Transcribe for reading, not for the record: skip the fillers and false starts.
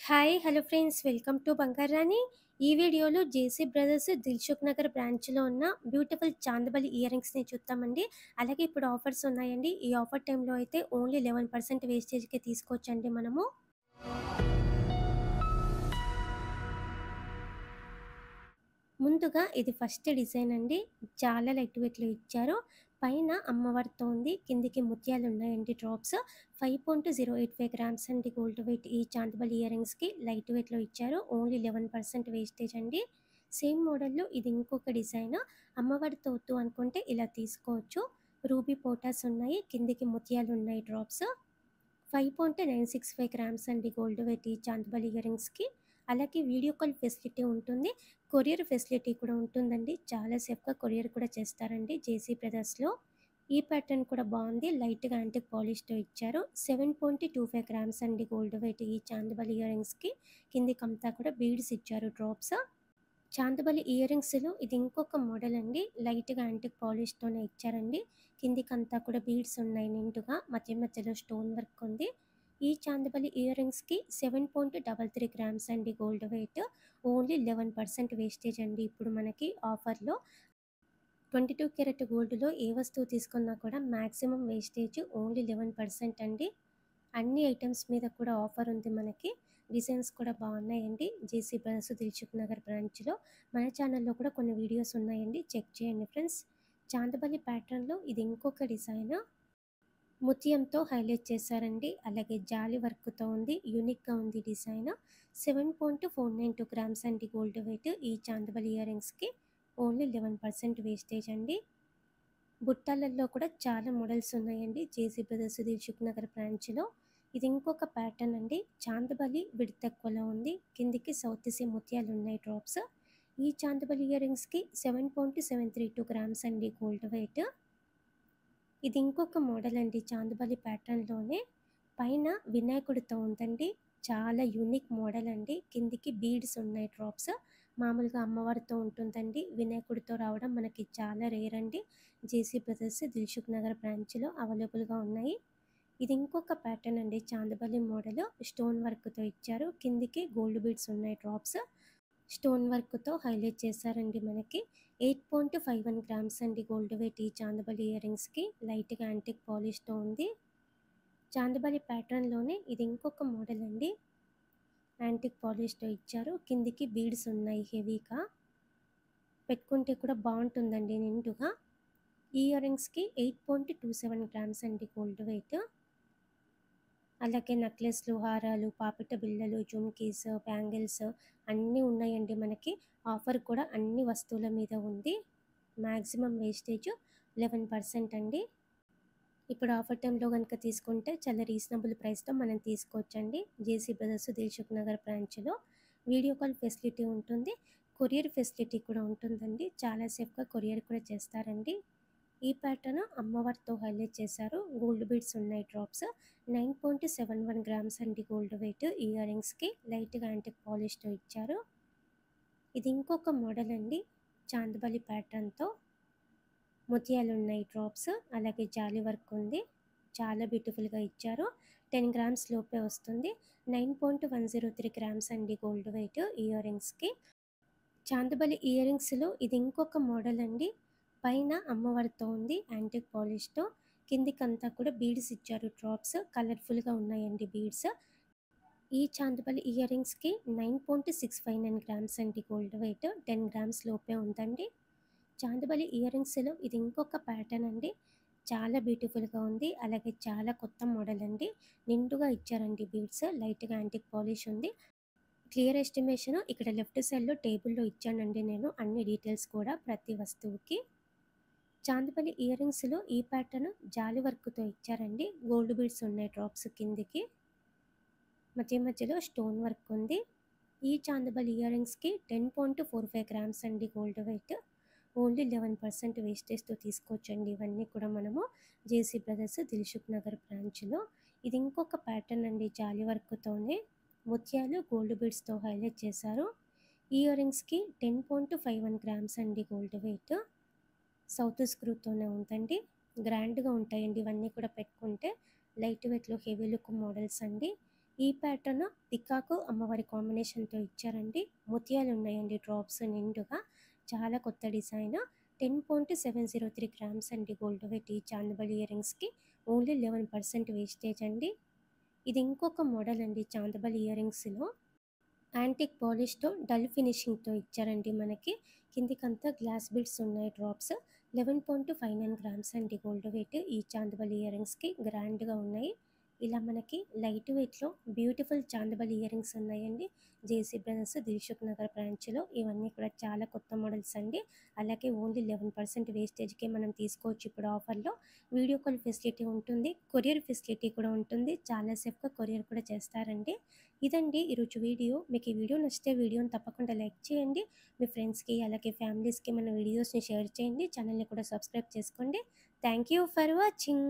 Hi hello friends, welcome to Bangarani. ఈ వీడియోలో JC brothers Dilsukh Nagar బ్రాంచ్లో ఉన్న బ్యూటిఫుల్ చాందబలి ఇయర్ రింగ్స్ని చూద్దామండి. అలాగే ఇప్పుడు ఆఫర్స్ ఉన్నాయండి. ఈ ఆఫర్ టైంలో అయితే ఓన్లీ 11% వేస్టేజ్కి తీసుకోవచ్చండి మనము. ముందుగా ఇది ఫస్ట్ డిజైన్ అండి. చాలా లైట్ వెయిట్లో ఇచ్చారు. పైన అమ్మవారితో ఉంది, కిందికి ముత్యాలు ఉన్నాయండి డ్రాప్స్. 5.085 గ్రామ్స్ అండి గోల్డ్ వెయిట్. ఈ చాందబల్ ఇయర్ రింగ్స్కి లైట్ వెయిట్లో ఇచ్చారు. ఓన్లీ 11% వేస్టేజ్ అండి. సేమ్ మోడల్లో ఇది ఇంకొక డిజైన్. అమ్మవారితో వద్దు అనుకుంటే ఇలా తీసుకోవచ్చు. రూబీ పోటాస్ ఉన్నాయి, కిందికి ముత్యాలు ఉన్నాయి డ్రాప్స్. 5.965 గ్రామ్స్ అండి గోల్డ్ వెయిట్ ఈ చాందబల్ ఇయర్ రింగ్స్కి. అలాగే వీడియో కాల్ ఫెసిలిటీ ఉంటుంది, కొరియర్ ఫెసిలిటీ కూడా ఉంటుందండి. చాలా సేఫ్గా కొరియర్ కూడా చేస్తారండి జేసీ బ్రదర్స్లో. ఈ ప్యాటర్న్ కూడా బాగుంది, లైట్గా యాంటిక్ పాలిష్తో ఇచ్చారు. 7.25 గ్రామ్స్ అండి గోల్డ్ వెయిట్ ఈ చాందబల్ ఇయర్ రింగ్స్కి. కిందికంతా కూడా బీడ్స్ ఇచ్చారు డ్రాప్స్. చాందబలి ఇయర్ రింగ్స్లో ఇది ఇంకొక మోడల్ అండి. లైట్గా యాంటిక్ పాలిష్తోనే ఇచ్చారండి. కిందికంతా కూడా బీడ్స్ ఉన్నాయి నిండుగా, మధ్య మధ్యలో స్టోన్ వర్క్ ఉంది. ఈ చాందబలి ఇయర్ రింగ్స్కి 7.33 గ్రామ్స్ అండి గోల్డ్ వెయిట్. ఓన్లీ 11% వేస్టేజ్ అండి ఇప్పుడు మనకి ఆఫర్లో. 22 క్యారెట్ గోల్డ్లో ఏ వస్తువు తీసుకున్నా కూడా మ్యాక్సిమం వేస్టేజ్ ఓన్లీ 11% అండి. అన్ని ఐటమ్స్ మీద కూడా ఆఫర్ ఉంది మనకి. డిజైన్స్ కూడా బాగున్నాయండి. జేసీ బ్రదర్స్ దిల్సుఖ్ నగర్ బ్రాంచ్లో. మన ఛానల్లో కూడా కొన్ని వీడియోస్ ఉన్నాయండి, చెక్ చేయండి ఫ్రెండ్స్. చాందబలి ప్యాటర్న్లో ఇది ఇంకొక డిజైన్. ముత్యంతో హైలైట్ చేశారండి, అలాగే జాలి వర్క్తో ఉంది, యూనిక్గా ఉంది డిజైన్. 7.492 గ్రామ్స్ అండి గోల్డ్ వెయిట్ ఈ చాందబలి ఇయర్ రింగ్స్కి. ఓన్లీ 11% వేస్టేజ్ అండి. బుట్టాలల్లో కూడా చాలా మోడల్స్ ఉన్నాయండి జేసీ బ్రదర్స్ దిల్సుఖ్ నగర్ బ్రాంచ్లో. ఇది ఇంకొక ప్యాటర్న్ అండి. చాందబలి విడత తక్కువలో ఉంది, కిందికి సౌత్ సీ ముత్యాలు ఉన్నాయి డ్రాప్స్. ఈ చాందబలి ఇయర్ రింగ్స్కి 7.732 గ్రామ్స్ అండి గోల్డ్ వెయిట్. ఇది ఇంకొక మోడల్ అండి చాందబలి ప్యాటర్న్లోనే. పైన వినాయకుడితో ఉందండి, చాలా యూనిక్ మోడల్ అండి. కిందికి బీడ్స్ ఉన్నాయి డ్రాప్స్. మామూలుగా అమ్మవారితో ఉంటుందండి, వినాయకుడితో రావడం మనకి చాలా రేర్ అండి. జేసీ బ్రదర్స్ దిల్సుఖ్ నగర్ బ్రాంచ్లో అవైలబుల్గా ఉన్నాయి. ఇది ఇంకొక ప్యాటర్న్ అండి, చాందబలి మోడల్. స్టోన్ వర్క్తో ఇచ్చారు, కిందికి గోల్డ్ బీడ్స్ ఉన్నాయి డ్రాప్స్. స్టోన్ వర్క్తో హైలైట్ చేశారండి మనకి. 8.51 గ్రామ్స్ అండి గోల్డ్ వెయిట్ ఈ చాందబలి ఇయర్ రింగ్స్కి. లైట్గా యాంటిక్ పాలిష్తో ఉంది. చాందబలి ప్యాటర్న్లోనే ఇది ఇంకొక మోడల్ అండి. యాంటిక్ పాలిష్తో ఇచ్చారు, కిందికి బీడ్స్ ఉన్నాయి హెవీగా. పెట్టుకుంటే కూడా బాగుంటుందండి నిండుగా. ఈ ఇయర్ రింగ్స్కి 8.27 గ్రామ్స్ అండి గోల్డ్ వెయిట్. అలాగే నెక్లెస్లు, హారాలు, పాపిట బిళ్ళలు, జుమ్కీస్, బ్యాంగిల్స్ అన్నీ ఉన్నాయండి మనకి. ఆఫర్ కూడా అన్ని వస్తువుల మీద ఉంది. మ్యాక్సిమం వేస్టేజ్ 11% అండి. ఇప్పుడు ఆఫర్ టైంలో కనుక తీసుకుంటే చాలా రీజనబుల్ ప్రైస్తో మనం తీసుకోవచ్చండి జేసీ బ్రదర్స్ దిల్సుఖ్ నగర్ బ్రాంచ్లో. వీడియో కాల్ ఫెసిలిటీ ఉంటుంది, కొరియర్ ఫెసిలిటీ కూడా ఉంటుందండి. చాలా సేఫ్గా కొరియర్ కూడా చేస్తారండి. ఈ ప్యాటర్న్ అమ్మవారితో హైలైట్ చేశారు, గోల్డ్ బీడ్స్ ఉన్నాయి డ్రాప్స్. 9.71 గ్రామ్స్ అండి గోల్డ్ వెయిట్ ఇయర్ రింగ్స్కి. లైట్గా యాంటిక్ పాలిష్తో ఇచ్చారు. ఇది ఇంకొక మోడల్ అండి, చాందబలి ప్యాటర్న్తో ముత్యాలు ఉన్నాయి డ్రాప్స్, అలాగే జాలి వర్క్ ఉంది. చాలా బ్యూటిఫుల్గా ఇచ్చారు. 10 గ్రామ్స్ లోపే వస్తుంది. 9.103 గ్రామ్స్ అండి గోల్డ్ వెయిట్ ఇయర్ రింగ్స్కి. చాందబలి ఇయర్ రింగ్స్లో ఇది ఇంకొక మోడల్ అండి. పైన అమ్మవారితో ఉంది యాంటిక్ పాలిష్తో, కిందికంతా కూడా బీడ్స్ ఇచ్చారు డ్రాప్స్. కలర్ఫుల్గా ఉన్నాయండి బీడ్స్. ఈ చాందబలి ఇయర్ రింగ్స్కి 9.659 గ్రామ్స్ అండి గోల్డ్ వెయిట్. 10 గ్రామ్స్ లోపే ఉందండి. చాందబలి ఇయర్ రింగ్స్లో ఇది ఇంకొక ప్యాటర్న్ అండి. చాలా బ్యూటిఫుల్గా ఉంది, అలాగే చాలా కొత్త మోడల్ అండి. నిండుగా ఇచ్చారండి బీడ్స్, లైట్గా యాంటిక్ పాలిష్ ఉంది. క్లియర్ ఎస్టిమేషన్ ఇక్కడ లెఫ్ట్ సైడ్లో టేబుల్లో ఇచ్చానండి నేను, అన్ని డీటెయిల్స్ కూడా ప్రతి వస్తువుకి. చాందబలి ఇయర్ రింగ్స్లో ఈ ప్యాటర్న్ జాలి వర్క్తో ఇచ్చారండి. గోల్డ్ బీడ్స్ ఉన్నాయి డ్రాప్స్ కిందికి, మధ్య మధ్యలో స్టోన్ వర్క్ ఉంది. ఈ చాందబలి ఇయర్ రింగ్స్కి 10.45 గ్రామ్స్ అండి గోల్డ్ వెయిట్. ఓన్లీ 11% వేస్టేజ్తో తీసుకోవచ్చండి ఇవన్నీ కూడా మనము జేసీ బ్రదర్స్ దిల్సుఖ్ నగర్ బ్రాంచ్లో. ఇది ఇంకొక ప్యాటర్న్ అండి, జాలి వర్క్తోనే ముత్యాలు గోల్డ్ బీడ్స్తో హైలైట్ చేశారు. ఇయర్ రింగ్స్కి 10.51 గ్రామ్స్ అండి గోల్డ్ వెయిట్. సౌత్ స్క్రూతోనే ఉందండి. గ్రాండ్గా ఉంటాయండి ఇవన్నీ కూడా పెట్టుకుంటే. లైట్ వెయిట్లో హెవీ లుక్ మోడల్స్ అండి. ఈ ప్యాటర్న్ పికాకు అమ్మవారి కాంబినేషన్తో ఇచ్చారండి. ముత్యాలు ఉన్నాయండి డ్రాప్స్ నిండుగా. చాలా కొత్త డిజైన్. 10.703 గ్రామ్స్ అండి గోల్డ్ వెయిట్ ఈ చాందబలి ఇయర్ రింగ్స్కి. ఓన్లీ 11% వేస్టేజ్ అండి. ఇది ఇంకొక మోడల్ అండి చాందబలి ఇయర్ రింగ్స్లో. యాంటిక్ పాలిష్తో డల్ ఫినిషింగ్తో ఇచ్చారండి మనకి. కిందికంతా గ్లాస్ బిడ్స్ ఉన్నాయి డ్రాప్స్. 11.59 గ్రామ్స్ అండి గోల్డ్ వెయిట్ ఈ చాందబలి ఇయర్ రింగ్స్కి. గ్రాండ్గా ఉన్నాయి. ఇలా మనకి లైట్ వెయిట్లో బ్యూటిఫుల్ చాందబలి ఇయర్ రింగ్స్ ఉన్నాయండి జేసీ బ్రదర్స్ దిల్సుఖ్ నగర్ బ్రాంచ్లో. ఇవన్నీ కూడా చాలా కొత్త మోడల్స్ అండి. అలాగే ఓన్లీ 11% వేస్టేజ్కే మనం తీసుకోవచ్చు ఇప్పుడు ఆఫర్లో. వీడియో కాల్ ఫెసిలిటీ ఉంటుంది, కొరియర్ ఫెసిలిటీ కూడా ఉంటుంది. చాలా సేఫ్గా కొరియర్ కూడా చేస్తారండి. ఇదండి ఈరోజు వీడియో. మీకు ఈ వీడియో నచ్చితే వీడియోని తప్పకుండా లైక్ చేయండి. మీ ఫ్రెండ్స్కి అలాగే ఫ్యామిలీస్కి మన వీడియోస్ని షేర్ చేయండి. ఛానల్ని కూడా సబ్స్క్రైబ్ చేసుకోండి. Thank you for watching.